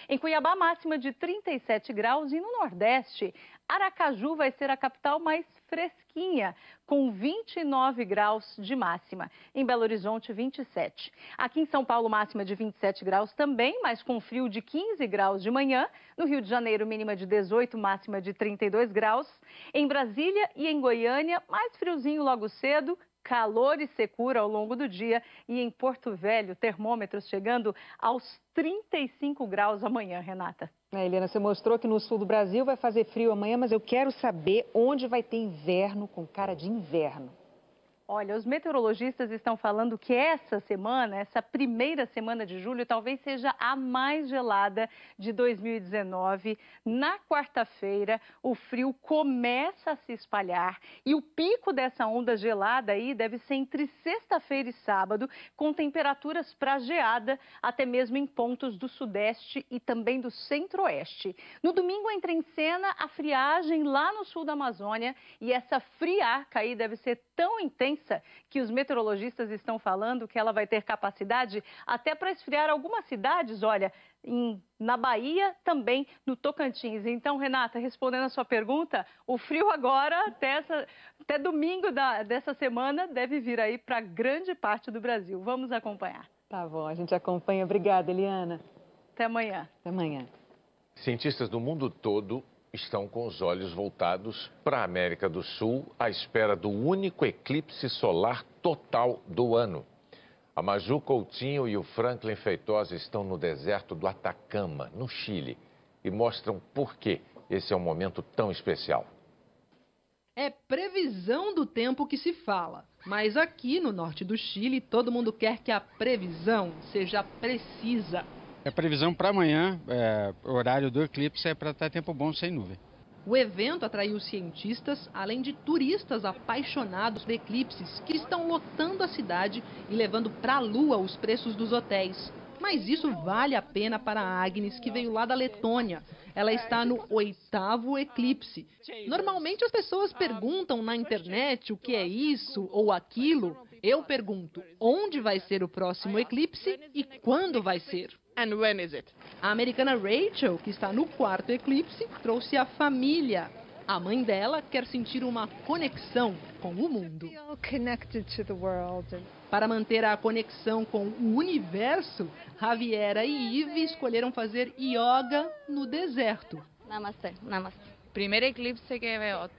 Em Cuiabá, máxima de 37 graus e no Nordeste, Aracaju vai ser a capital mais fresquinha, com 29 graus de máxima. Em Belo Horizonte, 27. Aqui em São Paulo, máxima de 27 graus também, mas com frio de 15 graus de manhã. No Rio de Janeiro, mínima de 18, máxima de 32 graus. Em Brasília e em Goiânia, mais friozinho logo cedo. Calor e secura ao longo do dia e em Porto Velho, termômetros chegando aos 35 graus amanhã, Renata. Eliana, você mostrou que no sul do Brasil vai fazer frio amanhã, mas eu quero saber onde vai ter inverno com cara de inverno. Olha, os meteorologistas estão falando que essa semana, essa primeira semana de julho, talvez seja a mais gelada de 2019. Na quarta-feira, o frio começa a se espalhar e o pico dessa onda gelada aí deve ser entre sexta-feira e sábado, com temperaturas para geada, até mesmo em pontos do sudeste e também do centro-oeste. No domingo entra em cena a friagem lá no sul da Amazônia e essa friaca aí deve ser tão intensa que os meteorologistas estão falando que ela vai ter capacidade até para esfriar algumas cidades, olha, na Bahia, também no Tocantins. Então, Renata, respondendo a sua pergunta, o frio agora, até domingo dessa semana, deve vir aí para grande parte do Brasil. Vamos acompanhar. Tá bom, a gente acompanha. Obrigada, Eliana. Até amanhã. Até amanhã. Cientistas do mundo todo estão com os olhos voltados para a América do Sul à espera do único eclipse solar total do ano. A Maju Coutinho e o Franklin Feitosa estão no deserto do Atacama, no Chile, e mostram por que esse é um momento tão especial. É previsão do tempo que se fala, mas aqui no norte do Chile todo mundo quer que a previsão seja precisa. A previsão para amanhã, o horário do eclipse é para estar tempo bom sem nuvem. O evento atraiu cientistas, além de turistas apaixonados por eclipses, que estão lotando a cidade e levando para a lua os preços dos hotéis. Mas isso vale a pena para a Agnes, que veio lá da Letônia. Ela está no 8º eclipse. Normalmente as pessoas perguntam na internet o que é isso ou aquilo. Eu pergunto, onde vai ser o próximo eclipse e quando vai ser? And when is it? A americana Rachel, que está no 4º eclipse, trouxe a família. A mãe dela quer sentir uma conexão com o mundo. Para manter a conexão com o universo, Javiera e Ivy escolheram fazer yoga no deserto. Namastê, namastê. Primeiro eclipse que veo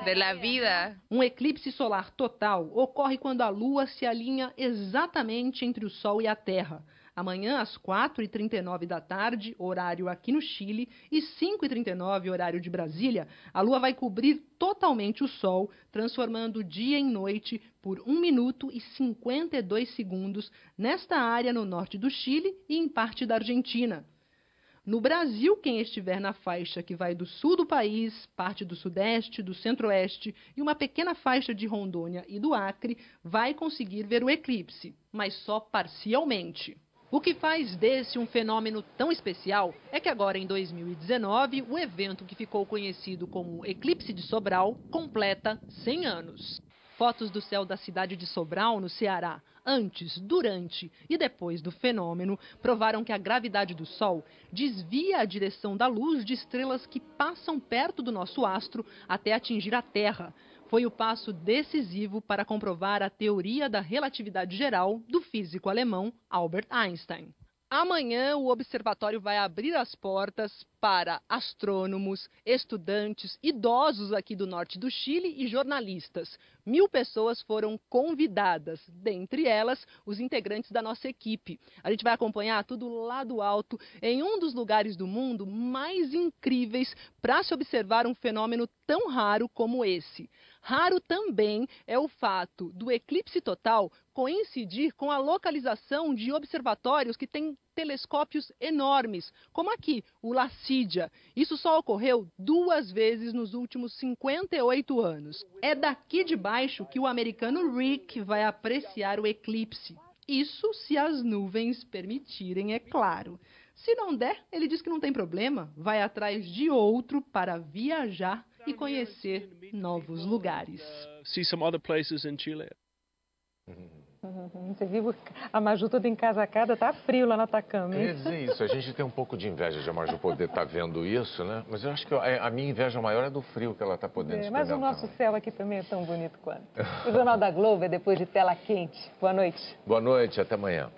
de la vida. Um eclipse solar total ocorre quando a Lua se alinha exatamente entre o Sol e a Terra. Amanhã, às 4h39 da tarde, horário aqui no Chile, e 5h39, horário de Brasília, a Lua vai cobrir totalmente o Sol, transformando dia em noite por 1 minuto e 52 segundos nesta área no norte do Chile e em parte da Argentina. No Brasil, quem estiver na faixa que vai do sul do país, parte do sudeste, do centro-oeste e uma pequena faixa de Rondônia e do Acre, vai conseguir ver o eclipse, mas só parcialmente. O que faz desse um fenômeno tão especial é que agora em 2019, o evento que ficou conhecido como Eclipse de Sobral completa 100 anos. Fotos do céu da cidade de Sobral, no Ceará, antes, durante e depois do fenômeno, provaram que a gravidade do Sol desvia a direção da luz de estrelas que passam perto do nosso astro até atingir a Terra. Foi o passo decisivo para comprovar a teoria da relatividade geral do físico alemão Albert Einstein. Amanhã, o observatório vai abrir as portas para astrônomos, estudantes, idosos aqui do norte do Chile e jornalistas. 1000 pessoas foram convidadas, dentre elas os integrantes da nossa equipe. A gente vai acompanhar tudo lá do alto, em um dos lugares do mundo mais incríveis para se observar um fenômeno tão raro como esse. Raro também é o fato do eclipse total coincidir com a localização de observatórios que têm telescópios enormes, como aqui, o Lassídia. Isso só ocorreu 2 vezes nos últimos 58 anos. É daqui de baixo que o americano Rick vai apreciar o eclipse. Isso se as nuvens permitirem, é claro. Se não der, ele diz que não tem problema, vai atrás de outro para viajar e conhecer novos lugares. See some other places in Chile. Você viu a Maju toda encasacada, tá frio lá no Atacama. Eu ia dizer isso, a gente tem um pouco de inveja de a Maju poder estar vendo isso, né? Mas eu acho que a minha inveja maior é do frio que ela está podendo experimentar. Mas o nosso céu aqui também é tão bonito quanto. O Jornal da Globo é depois de tela quente. Boa noite. Boa noite, até amanhã.